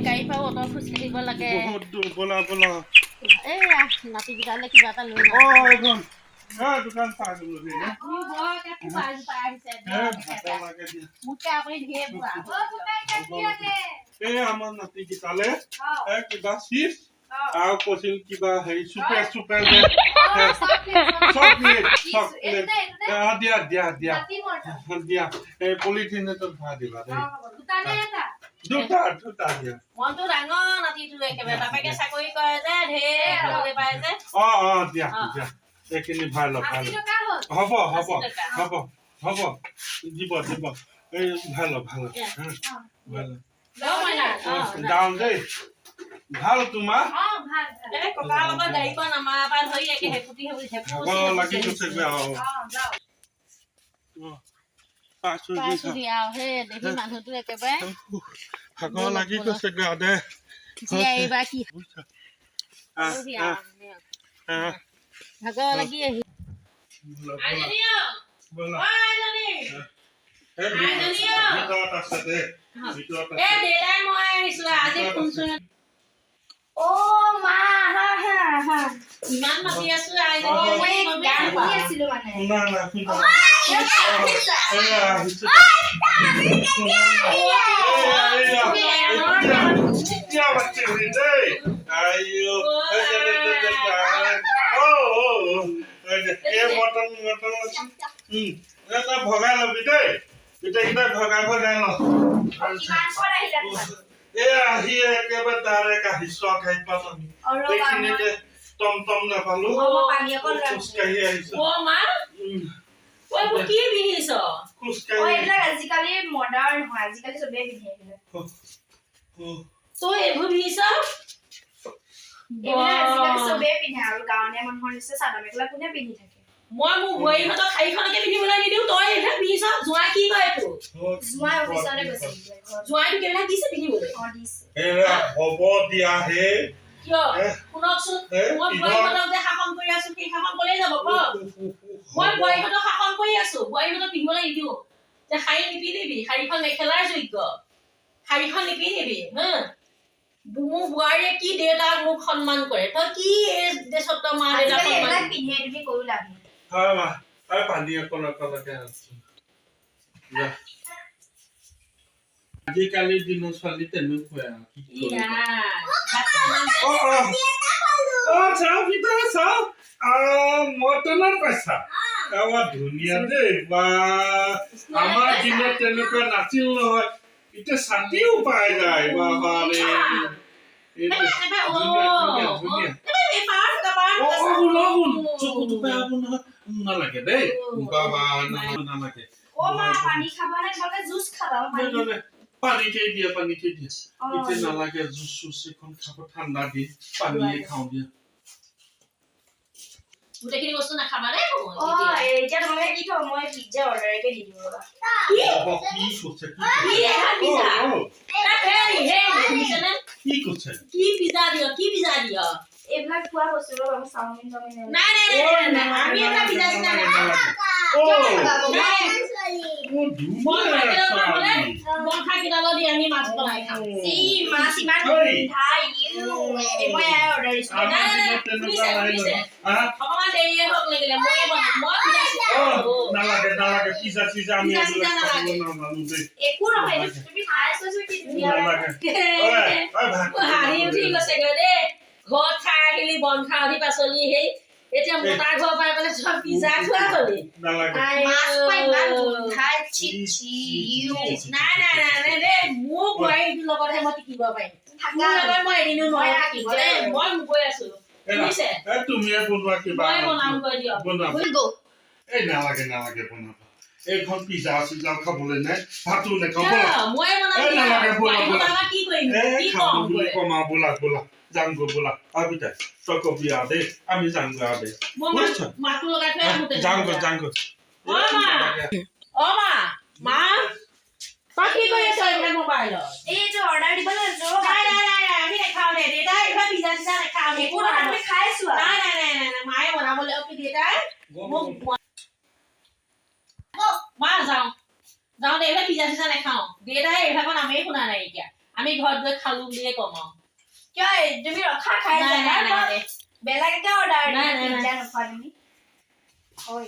গাড়ী পাব তই খোজ কাঢ়িব লাগে বলা বলা এইয়া নাতিকেইটালৈ কিবা এটা লৈ এইখন দোকান পাই গলো মোকে আপুনি ধেৰ এই আমাৰ নাতিকেইটালে কিবা চিপছ আৰু কৈছিল কিবা হেৰি চুপে চুপে যে চকলেট দিয়া দিয়া দিয়া দিয়া এই পলিথিন এটাত ভৰাই দিবা দেই দুটা দুটা দিয়া মনটো ডাঙৰ নাতিটো একেবাৰে বাপেকে চাকৰি কৰে যে ধেৰ খাবলৈ পায় যে দিয়া দিয়া এইখিনি ভৰাই লওক হ'ব হ'ব হ'ব হ'ব দিব দিব এই ভাল ভাল ভাল যাওঁ দেই ভাল তোমাৰ ককাৰ লগত গাড়ীখন আমাৰ পৰা ধৰি একে হেপুতি লাগি গৈছে মানুহটো একেবাৰে ভাগৰ লাগি গৈছে গা দে এইবাৰ কি ভাগৰ লাগি আহি ইমান মাতি আছো ভগাই লবি দেই গোটেইকেইটা ভগাই ভগাই ল আহি একেবাৰে ডাইৰেক্ট আহিছো খাই পাইখিনিতে টমটম নাপালো খোজকাঢ়ি আহিছো আজিকালি মডাৰ্ণ হয় আজিকালি চবে পিন্ধে চবে পিন্ধে আৰু গাঁৱলীয়া মানুহৰ নিচিনা চাদৰ মেখেলা কোনে পিন্ধি থাকে মই মোৰ ভৰিহঁতক শাৰীখনকে পিন্ধিবলৈ নিদিওঁ তই এইবিলাক পিন্ধিছ জোঁৱাই কি কয় এইটো জোঁৱাই অফিচতে গৈছে জোঁৱাইটো কেইবিলাক দিছে পিন্ধিবলৈ হ'ব দিয়া হে কিয় শুনকচোন মই ভৰিহঁতক যে শাসন কৰি আছো সেই শাসন কলেই যাব ক মই ভৰিহঁতক শাসন কৰি আছো ভৰিহঁতক পিন্ধিবলৈ নিদিওঁ যে শাৰী নিপিন্ধিবি শাৰীখন মেখেলাৰ যোগ্য শাৰীখন নিপিন্ধিবি মোৰ বোৱাৰীয়ে কি দেউতাক মোক সন্মান কৰে তই কি এই দেশত তই মা দেউতাক সন্মান পিন্ধে তুমি কৰো লাভ হয় মা আৰু পানী অকলকে আছো আজিকালিৰ দিনৰ ছোৱালী তেনেকুৱাই মটনত পাইছা ধুনীয়া দেই বা আমাৰ দিনত তেনেকুৱা নাছিল নহয় এতিয়া ছাতিও পাই যায় বাবা নালাগে দেই বাবা নালাগে পানীকে দিয়া এতিয়া নালাগে জুচ চুচ এখন খাব ঠাণ্ডা দি পানীয়ে খাওঁ দিয়া গোটেইখিনি বস্তু নাখাবা দেই এতিয়া তোমালোকে কি খাব মই পিজ্জা অৰ্ডাৰকে দি দিম ৰবা কি পিজ্জা দিয় এইবিলাক খোৱা বস্তু ৰবা চাওমিন নাই আমি এটা পিজ্জা চিনা দি আমি মাছ বনাই খাওঁ মাছ ইমান মই অৰ্ডাৰ দিছো অকমান দেৰিয়ে হওক লাগিলে মই নালাগে নালাগে পিজ্জা চিজা আমি একো নহয় তুমি খাইছো কি ধুনীয়া হাঁহি উঠি গৈছেগৈ দেই ঘৰত খাই আহিলি বন খাই উঠি পাচলি সেই এতিয়া মতা ঘৰ পাই পেলাই চব পিজ্জা খোৱা হলি নাই দেই মোৰ বোৱাৰীটোৰ লগতহে মই টিকিব পাৰিম মোৰ লগত মই এদিনো নোৱাৰি থাকিব দেই মই গৈ আছো শুনিছে তুমিয়ে বনোৱা কিবা মই বনাম গৈ দিয়ক এই নালাগে নালাগে বনাবা এইখন পিজ্জা চিজা খাবলৈ নাই ভাতো নাখাব মই বনাম কি কৰিম কি কমা বোলা বোলা যাংগো বোলা আবিতা তই কবি আৰু দেই আমি যাংগো আৰু দেই মাতো লগাই থৈ আহোঁতে যাংগো যাংগো মা তই কি কৰি আছ এইবিলাক মোবাইলত এই যে অৰ্ডাৰ দিবলৈ নাই আমি নেখাওঁ দে দেউতা এইবাৰ পিজ্জা চিজা নেখাওঁ একো নহয় খাইছো নাই মায়ে বনাবলৈ দেউতাই মা যাওঁ যাওঁতে এইবিলাক পিজ্জা চিজা নাখাওঁ দেউতাই এইবিলাকৰ নামেই শুনা নাই এতিয়া আমি ঘৰত গৈ খালো বুলিয়ে কম আৰু কিয় তুমি ৰখা খাই নাই, নাই, নাই, নাই। বেলেগ এটা অৰ্ডাৰ নাই, নাই, নাই। পিজ্জা নোখোৱা তুমি হয়